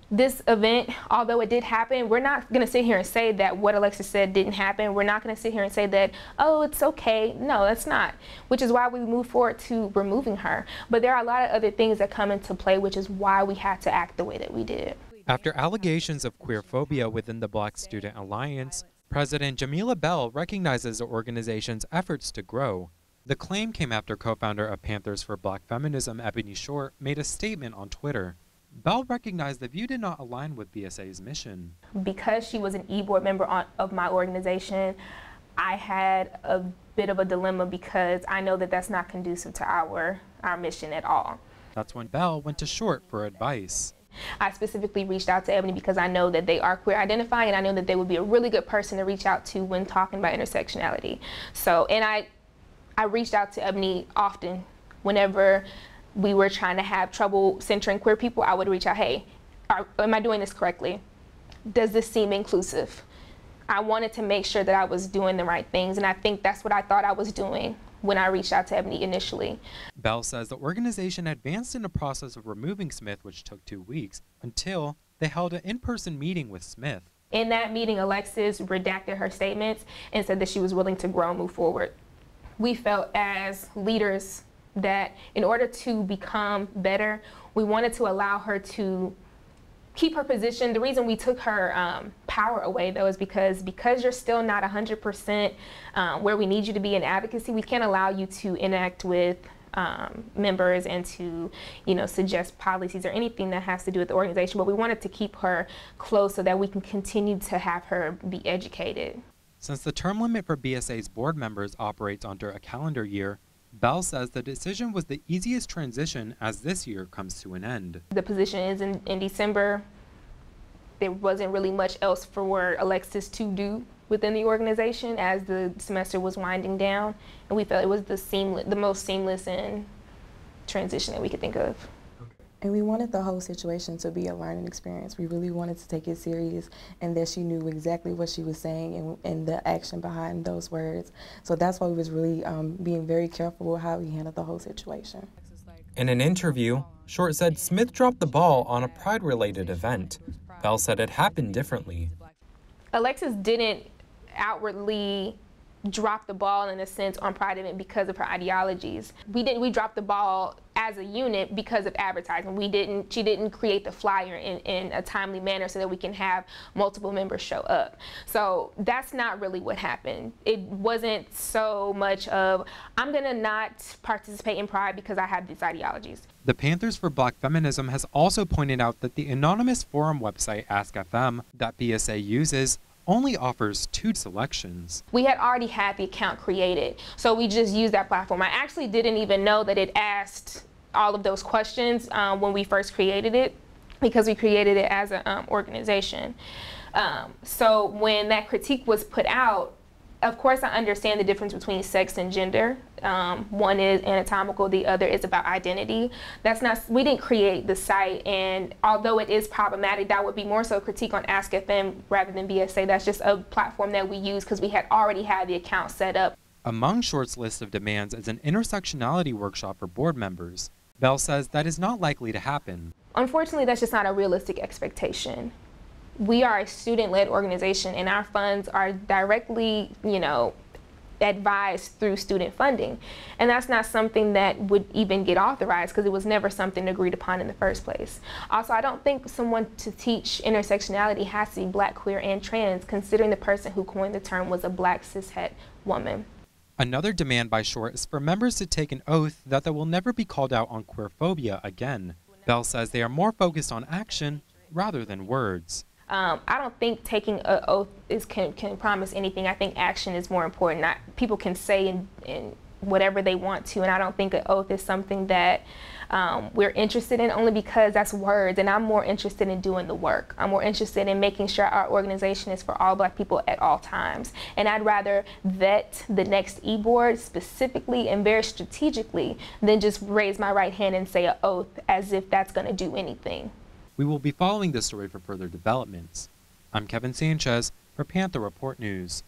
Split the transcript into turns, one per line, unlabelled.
This event, although it did happen, we're not going to sit here and say that what Alexis said didn't happen. We're not going to sit here and say that, oh, it's okay. No, that's not, which is why we moved forward to removing her. But there are a lot of other things that come into play, which is why we had to act the way that we did.
After allegations of queerphobia within the Black Student Alliance, President Jamila Bell recognizes the organization's efforts to grow. The claim came after co-founder of Panthers For Black Feminism, Ebony Short, made a statement on Twitter. Bell recognized the view did not align with BSA's mission.
Because she was an e-board member of my organization, I had a bit of a dilemma because I know that that's not conducive to our mission at all.
That's when Bell went to Short for advice.
I specifically reached out to Ebony because I know that they are queer identifying, and I know that they would be a really good person to reach out to when talking about intersectionality. So, and I reached out to Ebony often. Whenever we were trying to have trouble centering queer people, I would reach out, hey, am I doing this correctly? Does this seem inclusive? I wanted to make sure that I was doing the right things, and I think that's what I thought I was doing when I reached out to Ebony initially.
Bell says the organization advanced in the process of removing Smith, which took 2 weeks, until they held an in-person meeting with Smith.
In that meeting, Alexis redacted her statements and said that she was willing to grow and move forward. We felt as leaders that in order to become better, we wanted to allow her to keep her position. The reason we took her power away, though, is because you're still not 100% where we need you to be in advocacy. We can't allow you to interact with members and to, suggest policies or anything that has to do with the organization. But we wanted to keep her close so that we can continue to have her be educated.
Since the term limit for BSA's board members operates under a calendar year, Bell says the decision was the easiest transition as this year comes to an end.
The position is in December. There wasn't really much else for Alexis to do within the organization as the semester was winding down, and we felt it was the most seamless and transition that we could think of.
And we wanted the whole situation to be a learning experience. We really wanted to take it serious, and that she knew exactly what she was saying and the action behind those words. So that's why we was really being very careful with how we handled the whole situation.
In an interview, Short said Smith dropped the ball on a pride-related event. Bell said it happened differently.
Alexis didn't outwardly drop the ball in a sense on Pride event because of her ideologies. We dropped the ball as a unit because of advertising. She didn't create the flyer in a timely manner so that we can have multiple members show up. So that's not really what happened. It wasn't so much of, I'm gonna not participate in Pride because I have these ideologies.
The Panthers for Black Feminism has also pointed out that the anonymous forum website AskFM that BSA uses only offers 2 selections.
We had already had the account created, so we just used that platform. I actually didn't even know that it asked all of those questions when we first created it, because we created it as an organization. So when that critique was put out, of course I understand the difference between sex and gender. One is anatomical, the other is about identity. We didn't create the site, and although it is problematic, that would be more so critique on AskFM rather than BSA. That's just a platform that we use because we had already had the account set up.
Among Short's list of demands is an intersectionality workshop for board members. Bell says that is not likely to happen.
Unfortunately, that's just not a realistic expectation. We are a student-led organization, and our funds are directly, advised through student funding. And that's not something that would even get authorized because it was never something agreed upon in the first place. Also, I don't think someone to teach intersectionality has to be Black, queer, and trans, considering the person who coined the term was a Black cishet woman.
Another demand by Short is for members to take an oath that they will never be called out on queerphobia again. Bell says they are more focused on action rather than words.
I don't think taking an oath can promise anything. I think action is more important. People can say in whatever they want to, and I don't think an oath is something that we're interested in, only because that's words, and I'm more interested in doing the work. I'm more interested in making sure our organization is for all Black people at all times. And I'd rather vet the next e-board specifically and very strategically than just raise my right hand and say an oath as if that's going to do anything.
We will be following this story for further developments. I'm Kevin Sanchez for Panther Report News.